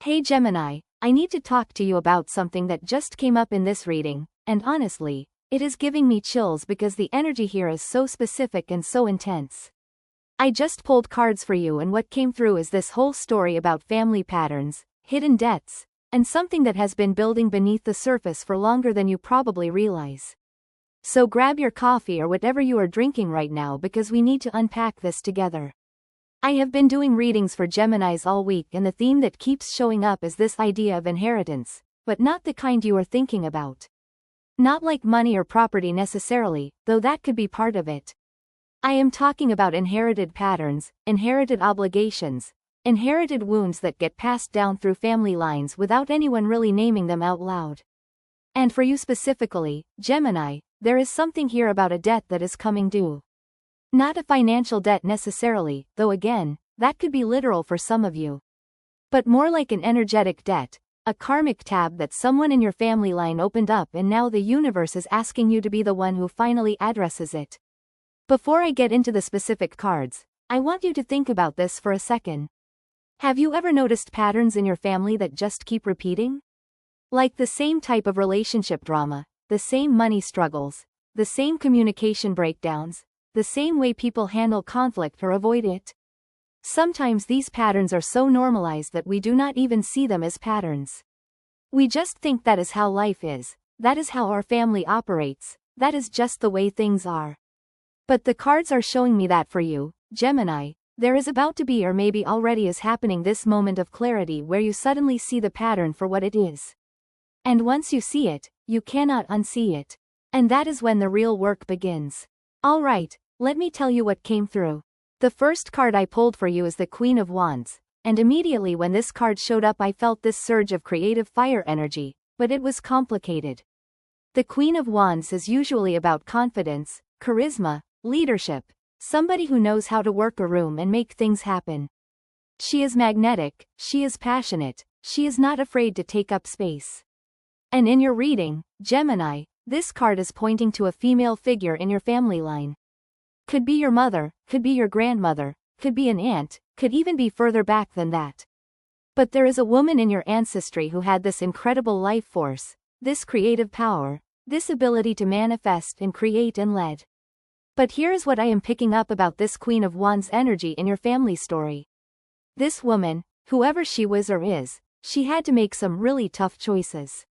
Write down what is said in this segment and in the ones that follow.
Hey Gemini, I need to talk to you about something that just came up in this reading, and honestly, it is giving me chills because the energy here is so specific and so intense. I just pulled cards for you, and what came through is this whole story about family patterns, hidden debts, and something that has been building beneath the surface for longer than you probably realize. So grab your coffee or whatever you are drinking right now because we need to unpack this together. I have been doing readings for Geminis all week, and the theme that keeps showing up is this idea of inheritance, but not the kind you are thinking about. Not like money or property necessarily, though that could be part of it. I am talking about inherited patterns, inherited obligations, inherited wounds that get passed down through family lines without anyone really naming them out loud. And for you specifically, Gemini, there is something here about a debt that is coming due. Not a financial debt necessarily, though again, that could be literal for some of you. But more like an energetic debt, a karmic tab that someone in your family line opened up, and now the universe is asking you to be the one who finally addresses it. Before I get into the specific cards, I want you to think about this for a second. Have you ever noticed patterns in your family that just keep repeating? Like the same type of relationship drama, the same money struggles, the same communication breakdowns, the same way people handle conflict or avoid it? Sometimes these patterns are so normalized that we do not even see them as patterns. We just think that is how life is, that is how our family operates, that is just the way things are. But the cards are showing me that for you, Gemini, there is about to be, or maybe already is happening, this moment of clarity where you suddenly see the pattern for what it is. And once you see it, you cannot unsee it. And that is when the real work begins. Alright, let me tell you what came through. The first card I pulled for you is the Queen of Wands, and immediately when this card showed up I felt this surge of creative fire energy, but it was complicated. The Queen of Wands is usually about confidence, charisma, leadership, somebody who knows how to work a room and make things happen. She is magnetic, she is passionate, she is not afraid to take up space. And in your reading, Gemini, this card is pointing to a female figure in your family line. Could be your mother, could be your grandmother, could be an aunt, could even be further back than that. But there is a woman in your ancestry who had this incredible life force, this creative power, this ability to manifest and create and lead. But here is what I am picking up about this Queen of Wands energy in your family story. This woman, whoever she was or is, she had to make some really tough choices.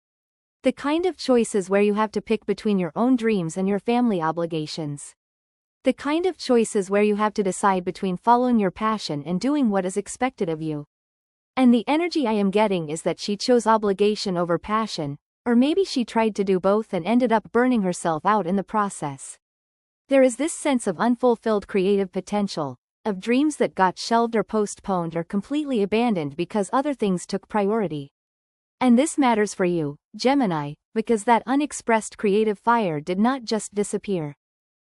The kind of choices where you have to pick between your own dreams and your family obligations. The kind of choices where you have to decide between following your passion and doing what is expected of you. And the energy I am getting is that she chose obligation over passion, or maybe she tried to do both and ended up burning herself out in the process. There is this sense of unfulfilled creative potential, of dreams that got shelved or postponed or completely abandoned because other things took priority. And this matters for you, Gemini, because that unexpressed creative fire did not just disappear.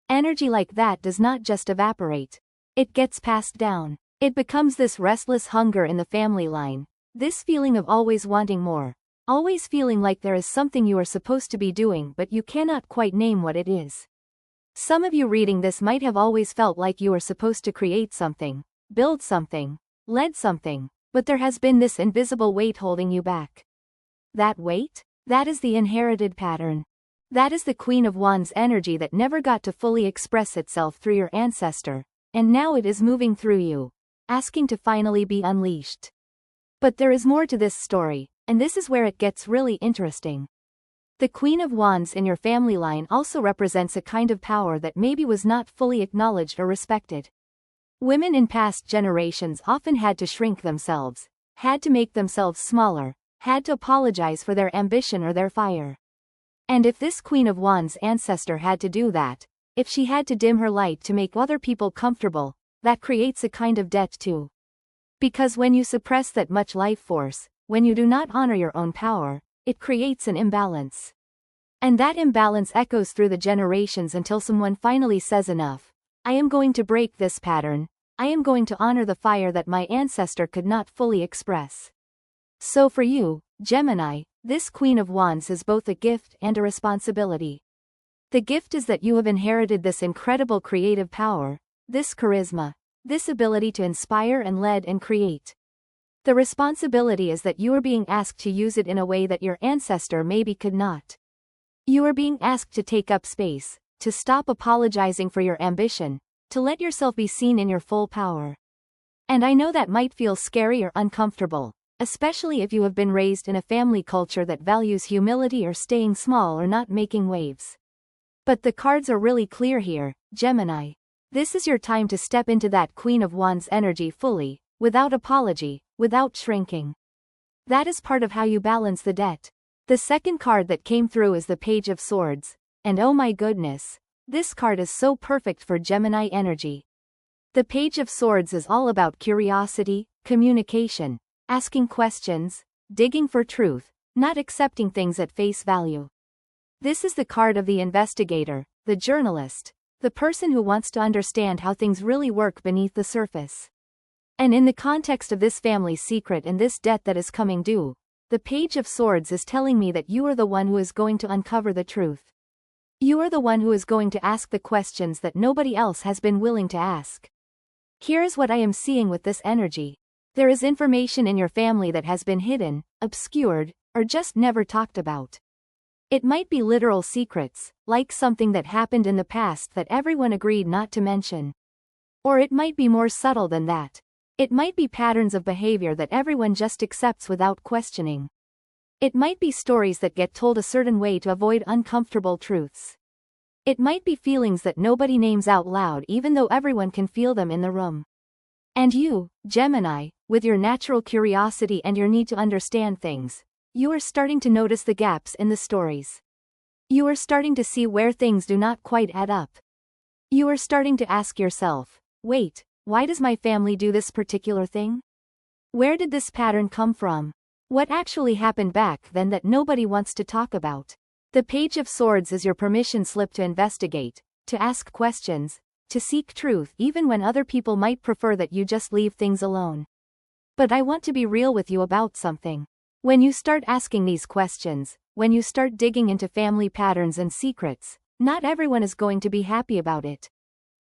Energy like that does not just evaporate. It gets passed down. It becomes this restless hunger in the family line, this feeling of always wanting more, always feeling like there is something you are supposed to be doing but you cannot quite name what it is. Some of you reading this might have always felt like you are supposed to create something, build something, lead something, but there has been this invisible weight holding you back. That weight? That is the inherited pattern. That is the Queen of Wands energy that never got to fully express itself through your ancestor, and now it is moving through you, asking to finally be unleashed. But there is more to this story, and this is where it gets really interesting. The Queen of Wands in your family line also represents a kind of power that maybe was not fully acknowledged or respected. Women in past generations often had to shrink themselves, had to make themselves smaller, had to apologize for their ambition or their fire. And if this Queen of Wands ancestor had to do that, if she had to dim her light to make other people comfortable, that creates a kind of debt too. Because when you suppress that much life force, when you do not honor your own power, it creates an imbalance. And that imbalance echoes through the generations until someone finally says enough. I am going to break this pattern. I am going to honor the fire that my ancestor could not fully express. So for you, Gemini, this Queen of Wands is both a gift and a responsibility. The gift is that you have inherited this incredible creative power, this charisma, this ability to inspire and lead and create. The responsibility is that you are being asked to use it in a way that your ancestor maybe could not. You are being asked to take up space, to stop apologizing for your ambition, to let yourself be seen in your full power. And I know that might feel scary or uncomfortable, especially if you have been raised in a family culture that values humility or staying small or not making waves. But the cards are really clear here, Gemini. This is your time to step into that Queen of Wands energy fully, without apology, without shrinking. That is part of how you balance the debt. The second card that came through is the Page of Swords, and oh my goodness, this card is so perfect for Gemini energy. The Page of Swords is all about curiosity, communication, asking questions, digging for truth, not accepting things at face value. This is the card of the investigator, the journalist, the person who wants to understand how things really work beneath the surface. And in the context of this family secret and this debt that is coming due, the Page of Swords is telling me that you are the one who is going to uncover the truth. You are the one who is going to ask the questions that nobody else has been willing to ask. Here is what I am seeing with this energy. There is information in your family that has been hidden, obscured, or just never talked about. It might be literal secrets, like something that happened in the past that everyone agreed not to mention. Or it might be more subtle than that. It might be patterns of behavior that everyone just accepts without questioning. It might be stories that get told a certain way to avoid uncomfortable truths. It might be feelings that nobody names out loud even though everyone can feel them in the room. And you, Gemini, with your natural curiosity and your need to understand things, you are starting to notice the gaps in the stories. You are starting to see where things do not quite add up. You are starting to ask yourself, wait, why does my family do this particular thing? Where did this pattern come from? What actually happened back then that nobody wants to talk about? The Page of Swords is your permission slip to investigate, to ask questions, to seek truth even when other people might prefer that you just leave things alone. But I want to be real with you about something. When you start asking these questions, when you start digging into family patterns and secrets, not everyone is going to be happy about it.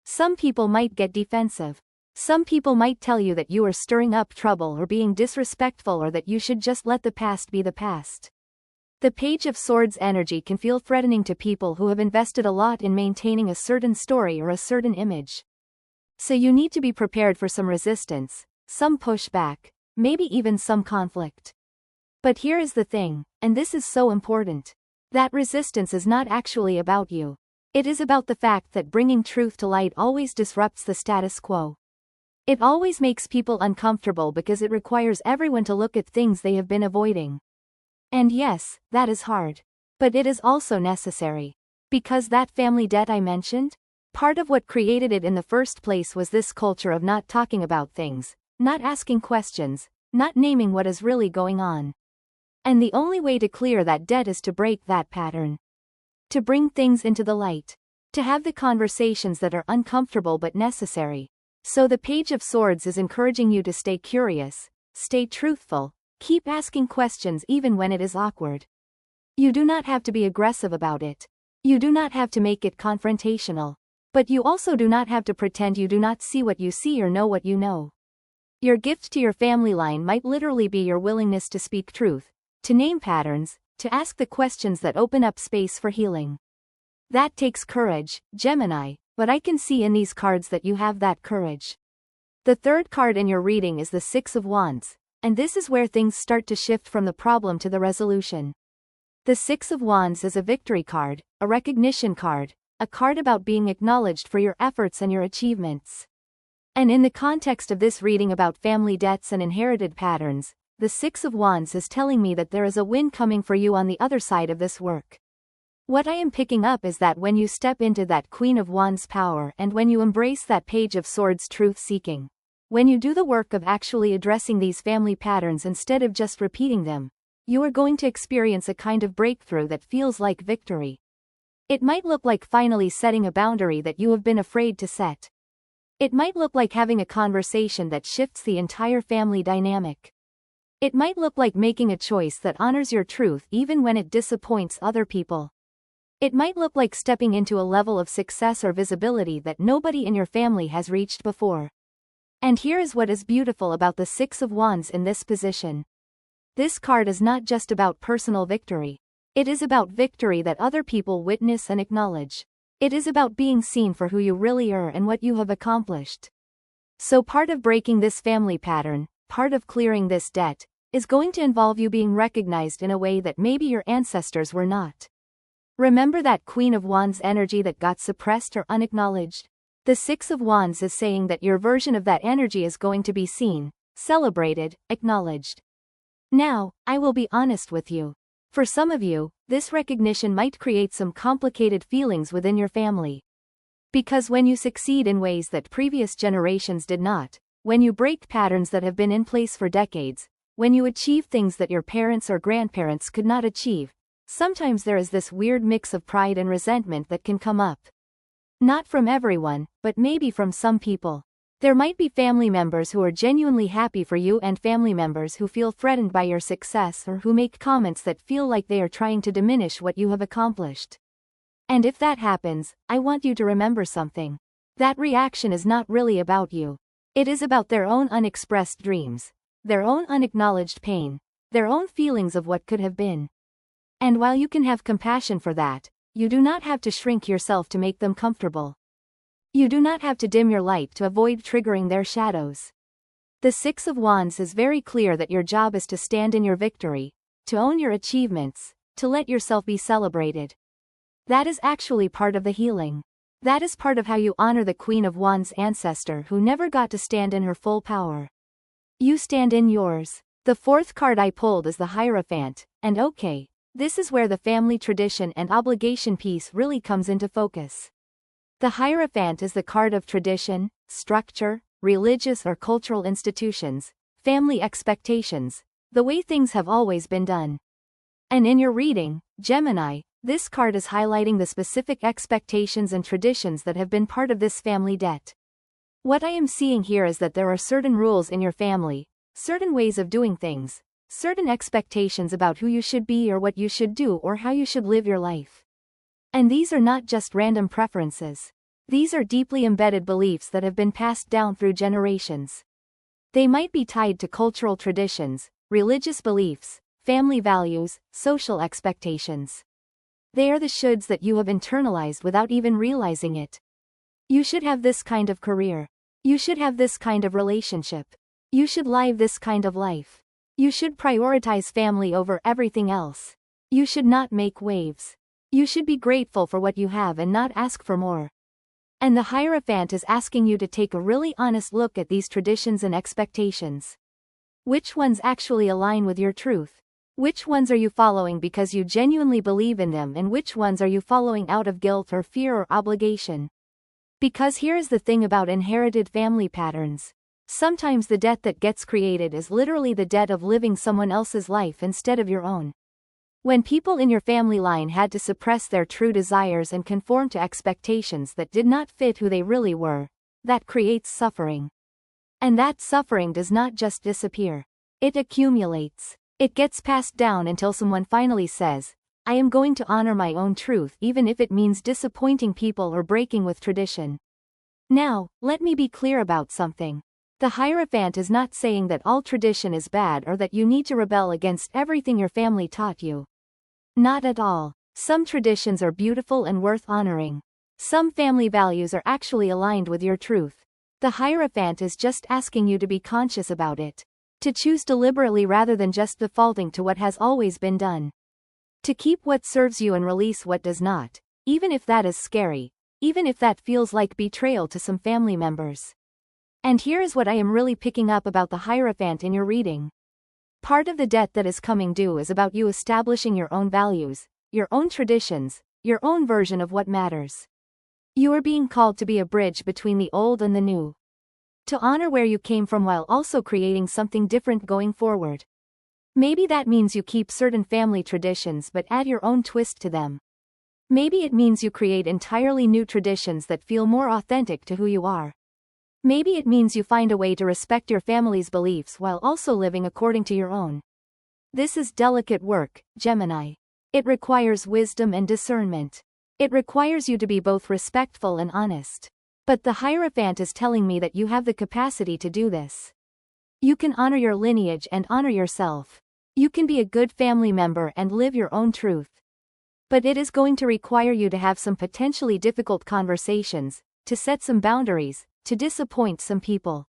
Some people might get defensive. Some people might tell you that you are stirring up trouble or being disrespectful or that you should just let the past be the past. The Page of Swords energy can feel threatening to people who have invested a lot in maintaining a certain story or a certain image. So you need to be prepared for some resistance, some pushback, maybe even some conflict. But here is the thing, and this is so important. That resistance is not actually about you. It is about the fact that bringing truth to light always disrupts the status quo. It always makes people uncomfortable because it requires everyone to look at things they have been avoiding. And yes, that is hard. But it is also necessary. Because that family debt I mentioned? Part of what created it in the first place was this culture of not talking about things, not asking questions, not naming what is really going on. And the only way to clear that debt is to break that pattern. To bring things into the light. To have the conversations that are uncomfortable but necessary. So the Page of Swords is encouraging you to stay curious, stay truthful, keep asking questions even when it is awkward. You do not have to be aggressive about it. You do not have to make it confrontational. But you also do not have to pretend you do not see what you see or know what you know. Your gift to your family line might literally be your willingness to speak truth, to name patterns, to ask the questions that open up space for healing. That takes courage, Gemini, but I can see in these cards that you have that courage. The third card in your reading is the Six of Wands, and this is where things start to shift from the problem to the resolution. The Six of Wands is a victory card, a recognition card, a card about being acknowledged for your efforts and your achievements. And in the context of this reading about family debts and inherited patterns, the Six of Wands is telling me that there is a win coming for you on the other side of this work. What I am picking up is that when you step into that Queen of Wands power and when you embrace that Page of Swords truth-seeking, when you do the work of actually addressing these family patterns instead of just repeating them, you are going to experience a kind of breakthrough that feels like victory. It might look like finally setting a boundary that you have been afraid to set. It might look like having a conversation that shifts the entire family dynamic. It might look like making a choice that honors your truth even when it disappoints other people. It might look like stepping into a level of success or visibility that nobody in your family has reached before. And here is what is beautiful about the Six of Wands in this position. This card is not just about personal victory. It is about victory that other people witness and acknowledge. It is about being seen for who you really are and what you have accomplished. So part of breaking this family pattern, part of clearing this debt, is going to involve you being recognized in a way that maybe your ancestors were not. Remember that Queen of Wands energy that got suppressed or unacknowledged? The Six of Wands is saying that your version of that energy is going to be seen, celebrated, acknowledged. Now, I will be honest with you. For some of you, this recognition might create some complicated feelings within your family. Because when you succeed in ways that previous generations did not, when you break patterns that have been in place for decades, when you achieve things that your parents or grandparents could not achieve, sometimes there is this weird mix of pride and resentment that can come up. Not from everyone, but maybe from some people. There might be family members who are genuinely happy for you and family members who feel threatened by your success or who make comments that feel like they are trying to diminish what you have accomplished. And if that happens, I want you to remember something. That reaction is not really about you. It is about their own unexpressed dreams, their own unacknowledged pain, their own feelings of what could have been. And while you can have compassion for that, you do not have to shrink yourself to make them comfortable. You do not have to dim your light to avoid triggering their shadows. The Six of Wands is very clear that your job is to stand in your victory, to own your achievements, to let yourself be celebrated. That is actually part of the healing. That is part of how you honor the Queen of Wands ancestor who never got to stand in her full power. You stand in yours. The fourth card I pulled is the Hierophant, and okay, this is where the family tradition and obligation piece really comes into focus. The Hierophant is the card of tradition, structure, religious or cultural institutions, family expectations, the way things have always been done. And in your reading, Gemini, this card is highlighting the specific expectations and traditions that have been part of this family debt. What I am seeing here is that there are certain rules in your family, certain ways of doing things, certain expectations about who you should be or what you should do or how you should live your life. And these are not just random preferences. These are deeply embedded beliefs that have been passed down through generations. They might be tied to cultural traditions, religious beliefs, family values, social expectations. They are the shoulds that you have internalized without even realizing it. You should have this kind of career. You should have this kind of relationship. You should live this kind of life. You should prioritize family over everything else. You should not make waves. You should be grateful for what you have and not ask for more. And the Hierophant is asking you to take a really honest look at these traditions and expectations. Which ones actually align with your truth? Which ones are you following because you genuinely believe in them, and which ones are you following out of guilt or fear or obligation? Because here is the thing about inherited family patterns. Sometimes the debt that gets created is literally the debt of living someone else's life instead of your own. When people in your family line had to suppress their true desires and conform to expectations that did not fit who they really were, that creates suffering. And that suffering does not just disappear. It accumulates. It gets passed down until someone finally says, I am going to honor my own truth even if it means disappointing people or breaking with tradition. Now, let me be clear about something. The Hierophant is not saying that all tradition is bad or that you need to rebel against everything your family taught you. Not at all. Some traditions are beautiful and worth honoring. Some family values are actually aligned with your truth. The Hierophant is just asking you to be conscious about it. To choose deliberately rather than just defaulting to what has always been done. To keep what serves you and release what does not, even if that is scary, even if that feels like betrayal to some family members. And here is what I am really picking up about the Hierophant in your reading. Part of the debt that is coming due is about you establishing your own values, your own traditions, your own version of what matters. You are being called to be a bridge between the old and the new. To honor where you came from while also creating something different going forward. Maybe that means you keep certain family traditions but add your own twist to them. Maybe it means you create entirely new traditions that feel more authentic to who you are. Maybe it means you find a way to respect your family's beliefs while also living according to your own. This is delicate work, Gemini. It requires wisdom and discernment. It requires you to be both respectful and honest. But the Hierophant is telling me that you have the capacity to do this. You can honor your lineage and honor yourself. You can be a good family member and live your own truth. But it is going to require you to have some potentially difficult conversations, to set some boundaries, to disappoint some people.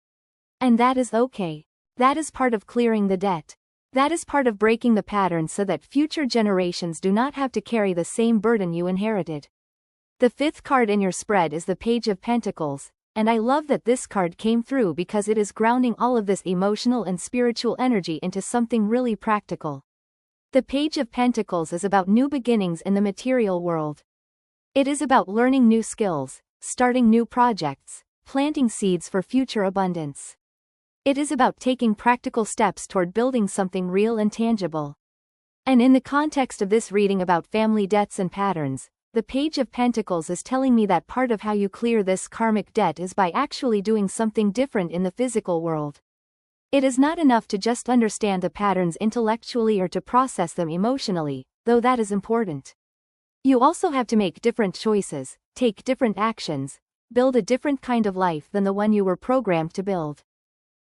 And that is okay. That is part of clearing the debt. That is part of breaking the pattern so that future generations do not have to carry the same burden you inherited. The fifth card in your spread is the Page of Pentacles, and I love that this card came through because it is grounding all of this emotional and spiritual energy into something really practical. The Page of Pentacles is about new beginnings in the material world. It is about learning new skills, starting new projects, planting seeds for future abundance. It is about taking practical steps toward building something real and tangible. And in the context of this reading about family debts and patterns, the Page of Pentacles is telling me that part of how you clear this karmic debt is by actually doing something different in the physical world. It is not enough to just understand the patterns intellectually or to process them emotionally, though that is important. You also have to make different choices, take different actions, build a different kind of life than the one you were programmed to build.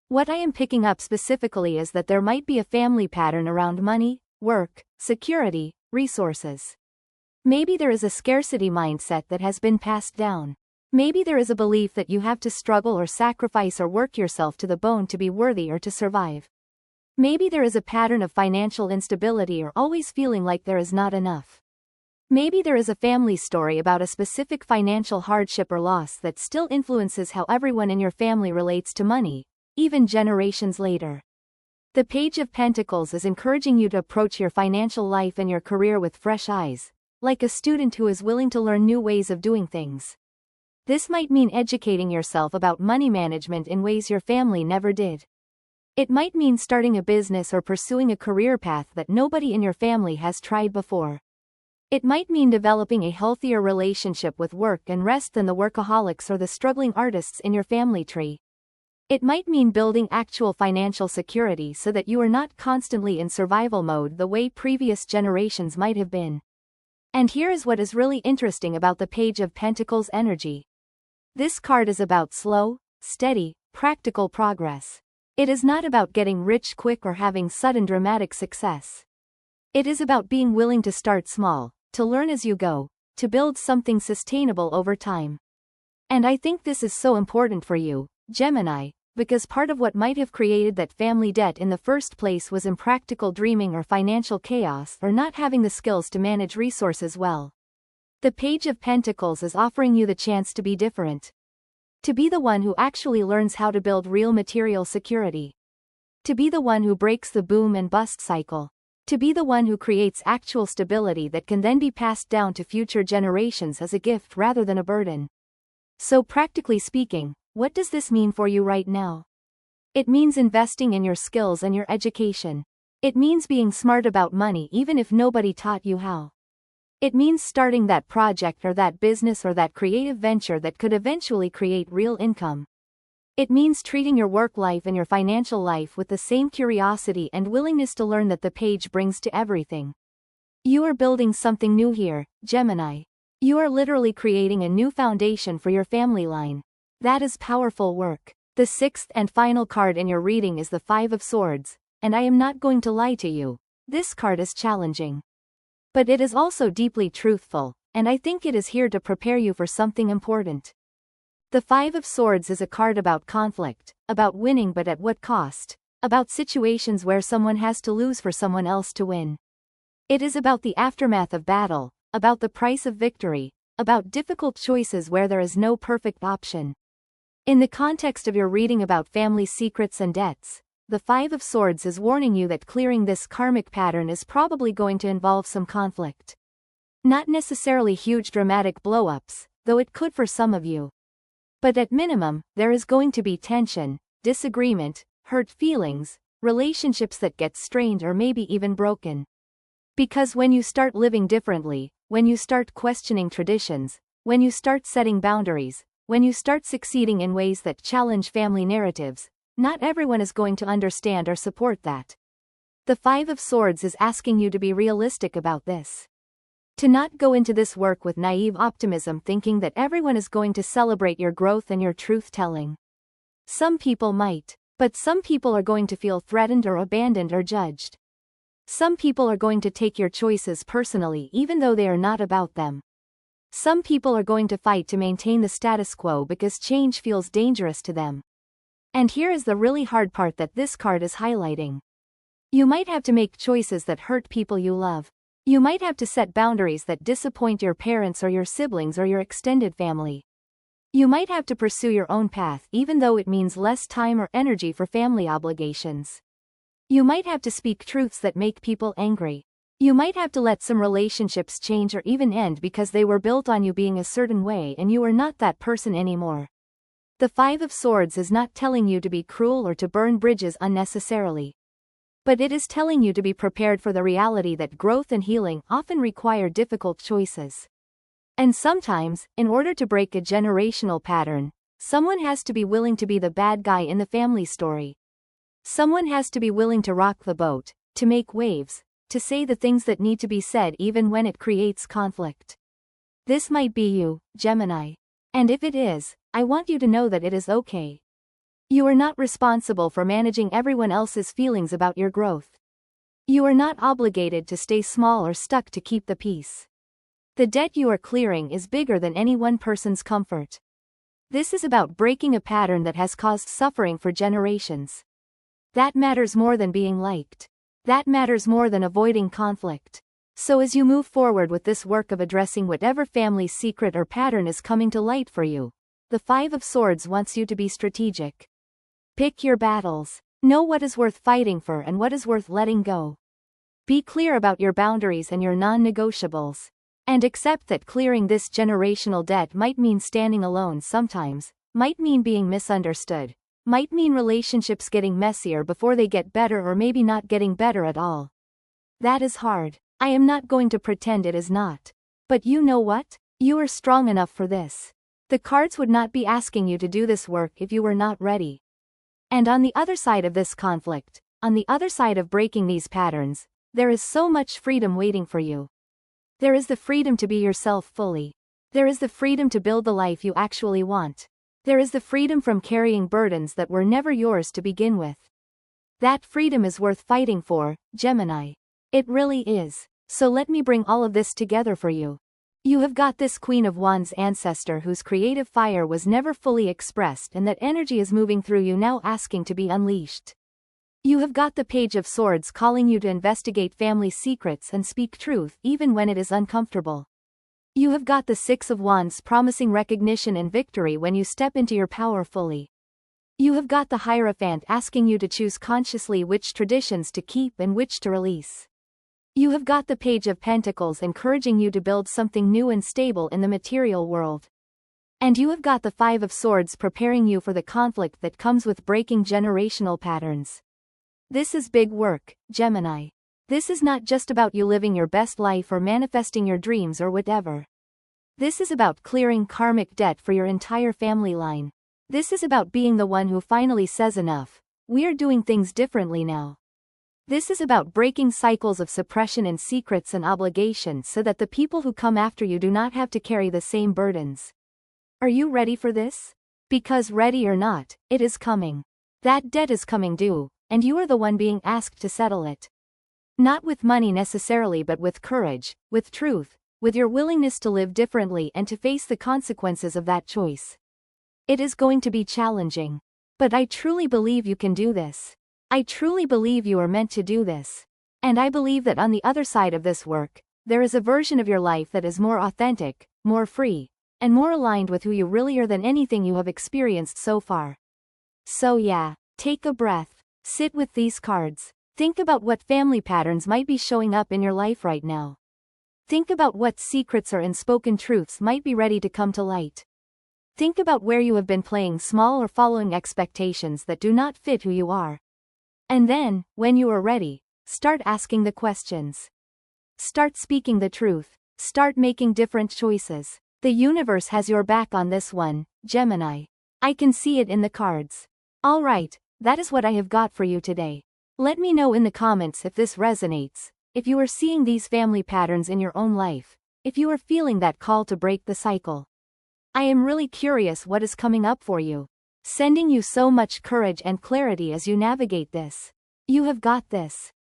What I am picking up specifically is that there might be a family pattern around money, work, security, resources. Maybe there is a scarcity mindset that has been passed down. Maybe there is a belief that you have to struggle or sacrifice or work yourself to the bone to be worthy or to survive. Maybe there is a pattern of financial instability or always feeling like there is not enough. Maybe there is a family story about a specific financial hardship or loss that still influences how everyone in your family relates to money, even generations later. The Page of Pentacles is encouraging you to approach your financial life and your career with fresh eyes, like a student who is willing to learn new ways of doing things. This might mean educating yourself about money management in ways your family never did. It might mean starting a business or pursuing a career path that nobody in your family has tried before. It might mean developing a healthier relationship with work and rest than the workaholics or the struggling artists in your family tree. It might mean building actual financial security so that you are not constantly in survival mode the way previous generations might have been. And here is what is really interesting about the Page of Pentacles energy. This card is about slow, steady, practical progress. It is not about getting rich quick or having sudden dramatic success. It is about being willing to start small, to learn as you go, to build something sustainable over time. And I think this is so important for you, Gemini, because part of what might have created that family debt in the first place was impractical dreaming or financial chaos or not having the skills to manage resources well. The Page of Pentacles is offering you the chance to be different. To be the one who actually learns how to build real material security. To be the one who breaks the boom and bust cycle. To be the one who creates actual stability that can then be passed down to future generations as a gift rather than a burden. So practically speaking, what does this mean for you right now? It means investing in your skills and your education. It means being smart about money even if nobody taught you how. It means starting that project or that business or that creative venture that could eventually create real income. It means treating your work life and your financial life with the same curiosity and willingness to learn that the page brings to everything. You are building something new here, Gemini. You are literally creating a new foundation for your family line. That is powerful work. The sixth and final card in your reading is the Five of Swords, and I am not going to lie to you, this card is challenging. But it is also deeply truthful, and I think it is here to prepare you for something important. The Five of Swords is a card about conflict, about winning but at what cost, about situations where someone has to lose for someone else to win. It is about the aftermath of battle, about the price of victory, about difficult choices where there is no perfect option. In the context of your reading about family secrets and debts, the Five of Swords is warning you that clearing this karmic pattern is probably going to involve some conflict. Not necessarily huge dramatic blow-ups, though it could for some of you. But at minimum, there is going to be tension, disagreement, hurt feelings, relationships that get strained or maybe even broken. Because when you start living differently, when you start questioning traditions, when you start setting boundaries, when you start succeeding in ways that challenge family narratives, not everyone is going to understand or support that. The Five of Swords is asking you to be realistic about this. To not go into this work with naive optimism thinking that everyone is going to celebrate your growth and your truth-telling. Some people might, but some people are going to feel threatened or abandoned or judged. Some people are going to take your choices personally even though they are not about them. Some people are going to fight to maintain the status quo because change feels dangerous to them. And here is the really hard part that this card is highlighting. You might have to make choices that hurt people you love. You might have to set boundaries that disappoint your parents or your siblings or your extended family. You might have to pursue your own path even though it means less time or energy for family obligations. You might have to speak truths that make people angry. You might have to let some relationships change or even end because they were built on you being a certain way and you are not that person anymore. The Five of Swords is not telling you to be cruel or to burn bridges unnecessarily. But it is telling you to be prepared for the reality that growth and healing often require difficult choices. And sometimes, in order to break a generational pattern, someone has to be willing to be the bad guy in the family story. Someone has to be willing to rock the boat, to make waves, to say the things that need to be said even when it creates conflict. This might be you, Gemini. And if it is, I want you to know that it is okay. You are not responsible for managing everyone else's feelings about your growth. You are not obligated to stay small or stuck to keep the peace. The debt you are clearing is bigger than any one person's comfort. This is about breaking a pattern that has caused suffering for generations. That matters more than being liked. That matters more than avoiding conflict. So as you move forward with this work of addressing whatever family secret or pattern is coming to light for you, the Five of Swords wants you to be strategic. Pick your battles. Know what is worth fighting for and what is worth letting go. Be clear about your boundaries and your non-negotiables. And accept that clearing this generational debt might mean standing alone sometimes, might mean being misunderstood, might mean relationships getting messier before they get better or maybe not getting better at all. That is hard. I am not going to pretend it is not. But you know what? You are strong enough for this. The cards would not be asking you to do this work if you were not ready. And on the other side of this conflict, on the other side of breaking these patterns, there is so much freedom waiting for you. There is the freedom to be yourself fully. There is the freedom to build the life you actually want. There is the freedom from carrying burdens that were never yours to begin with. That freedom is worth fighting for, Gemini. It really is. So let me bring all of this together for you. You have got this Queen of Wands ancestor whose creative fire was never fully expressed and that energy is moving through you now asking to be unleashed. You have got the Page of Swords calling you to investigate family secrets and speak truth even when it is uncomfortable. You have got the Six of Wands promising recognition and victory when you step into your power fully. You have got the Hierophant asking you to choose consciously which traditions to keep and which to release. You have got the Page of Pentacles encouraging you to build something new and stable in the material world. And you have got the Five of Swords preparing you for the conflict that comes with breaking generational patterns. This is big work, Gemini. This is not just about you living your best life or manifesting your dreams or whatever. This is about clearing karmic debt for your entire family line. This is about being the one who finally says enough. We are doing things differently now. This is about breaking cycles of suppression and secrets and obligations so that the people who come after you do not have to carry the same burdens. Are you ready for this? Because ready or not, it is coming. That debt is coming due, and you are the one being asked to settle it. Not with money necessarily, but with courage, with truth, with your willingness to live differently and to face the consequences of that choice. It is going to be challenging. But I truly believe you can do this. I truly believe you are meant to do this. And I believe that on the other side of this work, there is a version of your life that is more authentic, more free, and more aligned with who you really are than anything you have experienced so far. So yeah, take a breath, sit with these cards, think about what family patterns might be showing up in your life right now. Think about what secrets or unspoken truths might be ready to come to light. Think about where you have been playing small or following expectations that do not fit who you are. And then, when you are ready, start asking the questions. Start speaking the truth. Start making different choices. The universe has your back on this one, Gemini. I can see it in the cards. Alright, that is what I have got for you today. Let me know in the comments if this resonates, if you are seeing these family patterns in your own life, if you are feeling that call to break the cycle. I am really curious what is coming up for you. Sending you so much courage and clarity as you navigate this. You have got this.